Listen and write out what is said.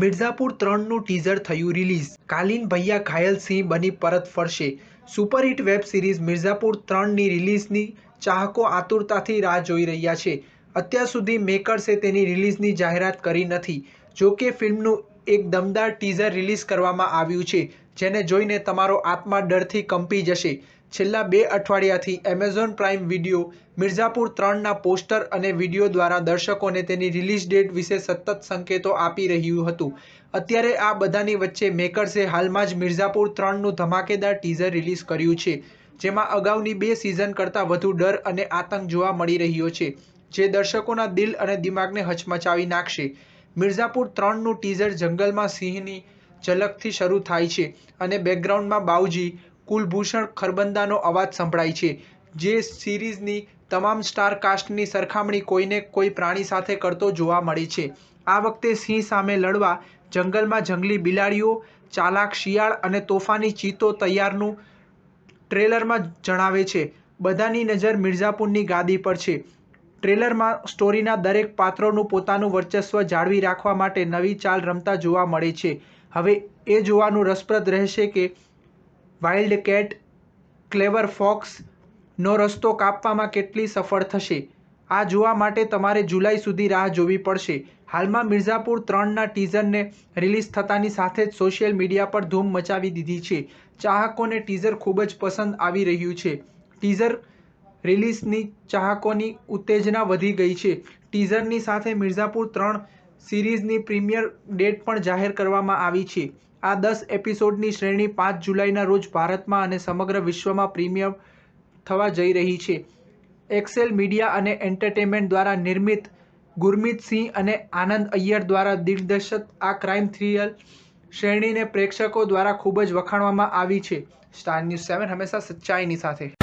Mirzapur 3નું teaser થયું release. કાલીન ભૈયા ઘાયલ સિંહ બની પરત ફરશે. સુપરહિટ વેબ સિરીઝ મિર્ઝાપુર 3ની રિલીઝની ચાહકો આતુરતાથી રાહ જોઈ રહ્યા છે. અત્યાર સુધી મેકર્સે તેની રિલીઝની જાહેરાત કરી નથી. જોકે ફિલ્મનું એક દમદાર ટીઝર રિલીઝ કરવામાં આવ્યું છે, જેને જોઈને તમારો આત્મા ડરથી કંપી જશે. છેલ્લા 2 અઠવાડિયાથી એમેઝોન પ્રાઇમ વિડિયો મિર્ઝાપુર 3ના પોસ્ટર અને વિડિયો દ્વારા દર્શકોને તેની રિલીઝ ડેટ વિશે સતત સંકેતો આપી રહ્યું હતું. અત્યારે આ બધાની વચ્ચે મેકર્સે હાલમાં જ મિર્ઝાપુર 3નું ધમાકેદાર ટીઝર રિલીઝ કર્યું છે, જેમાં અગાઉની 2 સિઝન કરતાં વધુ ડર અને આતંક જોવા મળી રહ્યો છે, જે દર્શકોના દિલ અને દિમાગને હચમચાવી નાખશે. મિર્ઝાપુર 3નું ટીઝર જંગલમાં સિંહની ઝલકથી શરૂ થાય છે અને બેકગ્રાઉન્ડમાં બાઉજી કુલભૂષણ ખરબંદાનો અવાજ સંભળાય છે, જે સિરીઝની તમામ સ્ટાર કાસ્ટની સરખામણી કોઈને કોઈ પ્રાણી સાથે કરતો જોવા મળે છે. આ વખતે સિંહ સામે લડવા જંગલમાં જંગલી બિલાડીઓ, ચાલાક શિયાળ અને તોફાની ચિત્તો તૈયારનું ટ્રેલરમાં જણાવે છે. બધાની નજર મિર્ઝાપુરની ગાદી પર છે. ટ્રેલરમાં સ્ટોરીના દરેક પાત્રોનું પોતાનું વર્ચસ્વ જાળવી રાખવા માટે નવી ચાલ રમતા જોવા મળે છે. હવે એ જોવાનું રસપ્રદ રહેશે કે વાઇલ્ડ કેટ ક્લેવર ફોક્સ નો રસ્તો કાપવામાં કેટલી સફળ થશે. આ જોવા માટે તમારે જુલાઈ સુધી રાહ જોવી પડશે. હાલમાં મિર્ઝાપુર 3ના ટીઝરને રિલીઝ થતાની સાથે જ સોશિયલ મીડિયા પર ધૂમ મચાવી દીધી છે. ચાહકોને ટીઝર ખૂબ જ પસંદ આવી રહ્યું છે. ટીઝર રિલીઝની ચાહકોની ઉત્તેજના વધી ગઈ છે. ટીઝરની સાથે મિર્ઝાપુર 3 સિરીઝની પ્રીમિયર ડેટ પણ જાહેર કરવામાં આવી છે. આ 10 એપિસોડની શ્રેણી 5 જુલાઈના રોજ ભારતમાં અને સમગ્ર વિશ્વમાં પ્રીમિયર થવા જઈ રહી છે. એક્સેલ મીડિયા અને એન્ટરટેનમેન્ટ દ્વારા નિર્મિત ગુરમીત સિંહ અને આનંદ અય્યર દ્વારા દિગ્દર્શિત આ ક્રાઇમ થ્રિલર શ્રેણીને પ્રેક્ષકો દ્વારા ખૂબ જ વખાણવામાં આવી છે. સ્ટાર ન્યૂઝ 7 હંમેશા સચ્ચાઈની સાથે.